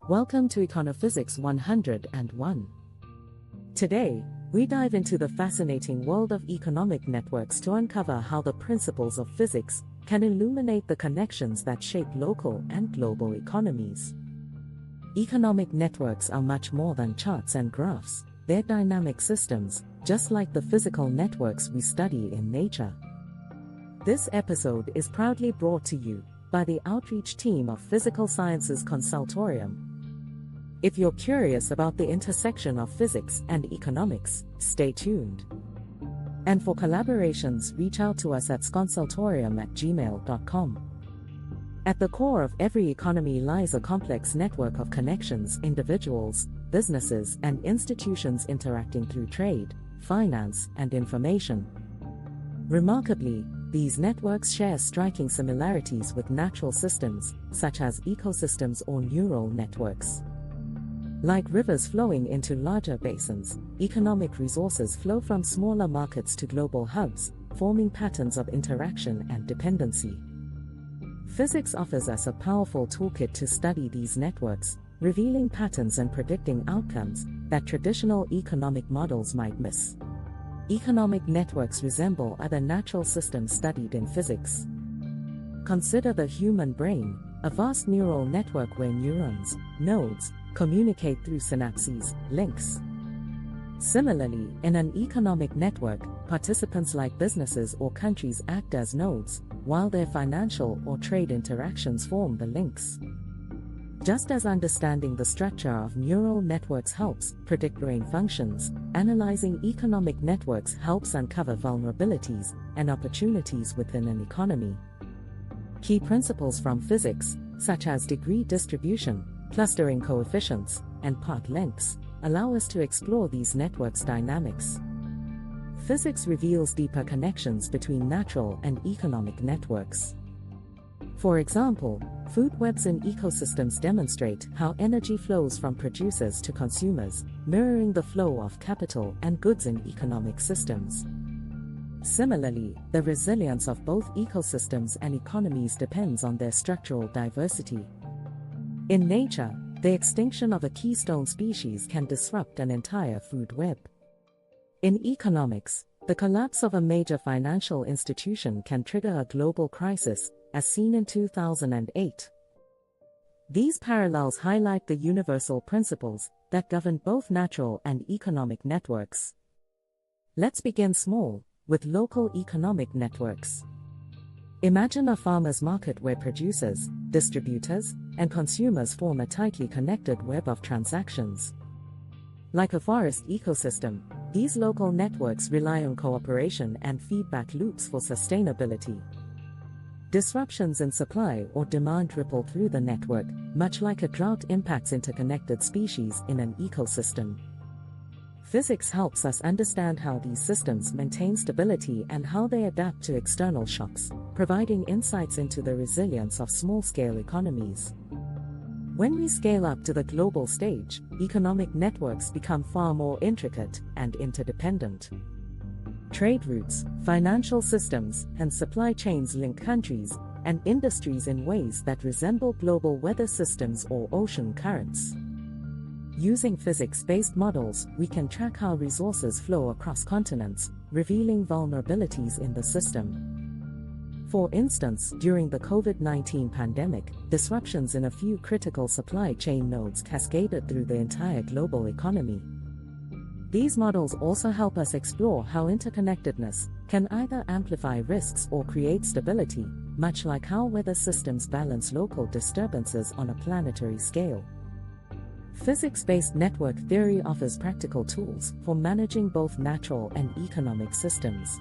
Welcome to Econophysics 101. Today, we dive into the fascinating world of economic networks to uncover how the principles of physics can illuminate the connections that shape local and global economies. Economic networks are much more than charts and graphs. They're dynamic systems, just like the physical networks we study in nature. This episode is proudly brought to you by the outreach team of Physical Sciences Consultorium. If you're curious about the intersection of physics and economics, stay tuned. And for collaborations, reach out to us at consultorium@gmail.com. At the core of every economy lies a complex network of connections, individuals, businesses, and institutions interacting through trade, finance, and information. Remarkably, these networks share striking similarities with natural systems, such as ecosystems or neural networks. Like rivers flowing into larger basins, economic resources flow from smaller markets to global hubs, forming patterns of interaction and dependency. Physics offers us a powerful toolkit to study these networks, revealing patterns and predicting outcomes that traditional economic models might miss. Economic networks resemble other natural systems studied in physics. Consider the human brain, a vast neural network where neurons, nodes, communicate through synapses, links. Similarly, in an economic network, participants like businesses or countries act as nodes, while their financial or trade interactions form the links. Just as understanding the structure of neural networks helps predict brain functions, analyzing economic networks helps uncover vulnerabilities and opportunities within an economy. Key principles from physics, such as degree distribution, clustering coefficients, and path lengths, allow us to explore these networks' dynamics. Physics reveals deeper connections between natural and economic networks. For example, food webs in ecosystems demonstrate how energy flows from producers to consumers, mirroring the flow of capital and goods in economic systems. Similarly, the resilience of both ecosystems and economies depends on their structural diversity. In nature, the extinction of a keystone species can disrupt an entire food web. In economics, the collapse of a major financial institution can trigger a global crisis, as seen in 2008. These parallels highlight the universal principles that govern both natural and economic networks. Let's begin small, with local economic networks. Imagine a farmer's market where producers, distributors, and consumers form a tightly connected web of transactions. Like a forest ecosystem, these local networks rely on cooperation and feedback loops for sustainability. Disruptions in supply or demand ripple through the network, much like a drought impacts interconnected species in an ecosystem. Physics helps us understand how these systems maintain stability and how they adapt to external shocks, providing insights into the resilience of small-scale economies. When we scale up to the global stage, economic networks become far more intricate and interdependent. Trade routes, financial systems, and supply chains link countries and industries in ways that resemble global weather systems or ocean currents. Using physics-based models, we can track how resources flow across continents, revealing vulnerabilities in the system. For instance, during the COVID-19 pandemic, disruptions in a few critical supply chain nodes cascaded through the entire global economy. These models also help us explore how interconnectedness can either amplify risks or create stability, much like how weather systems balance local disturbances on a planetary scale. Physics-based network theory offers practical tools for managing both natural and economic systems.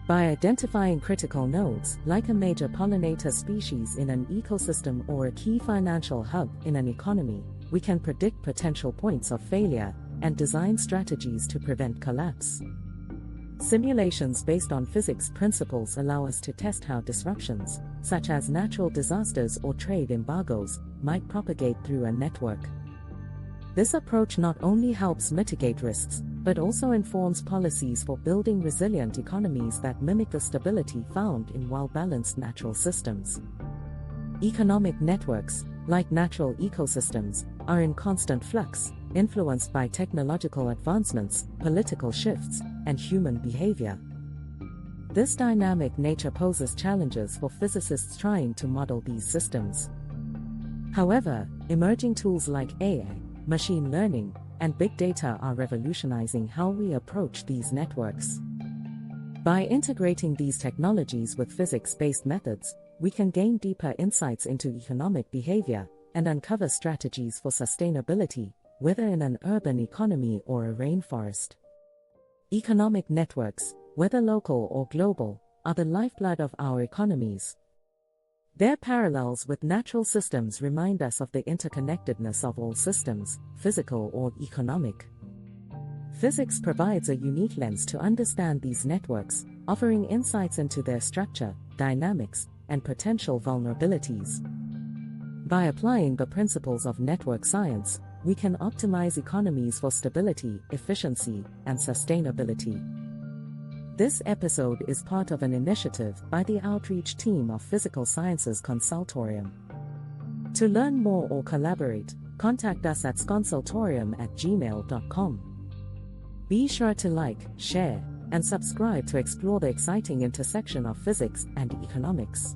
By identifying critical nodes, like a major pollinator species in an ecosystem or a key financial hub in an economy, we can predict potential points of failure and design strategies to prevent collapse. Simulations based on physics principles allow us to test how disruptions, such as natural disasters or trade embargoes, might propagate through a network. This approach not only helps mitigate risks, but also informs policies for building resilient economies that mimic the stability found in well-balanced natural systems. Economic networks, like natural ecosystems, are in constant flux, influenced by technological advancements, political shifts, and human behavior. This dynamic nature poses challenges for physicists trying to model these systems. However, emerging tools like AI, machine learning, and big data are revolutionizing how we approach these networks. By integrating these technologies with physics-based methods, we can gain deeper insights into economic behavior and uncover strategies for sustainability, whether in an urban economy or a rainforest. Economic networks, whether local or global, are the lifeblood of our economies. Their parallels with natural systems remind us of the interconnectedness of all systems, physical or economic. Physics provides a unique lens to understand these networks, offering insights into their structure, dynamics, and potential vulnerabilities. By applying the principles of network science, we can optimize economies for stability, efficiency, and sustainability. This episode is part of an initiative by the outreach team of Physical Sciences Consultorium. To learn more or collaborate, contact us at consultorium@gmail.com. Be sure to like, share, and subscribe to explore the exciting intersection of physics and economics.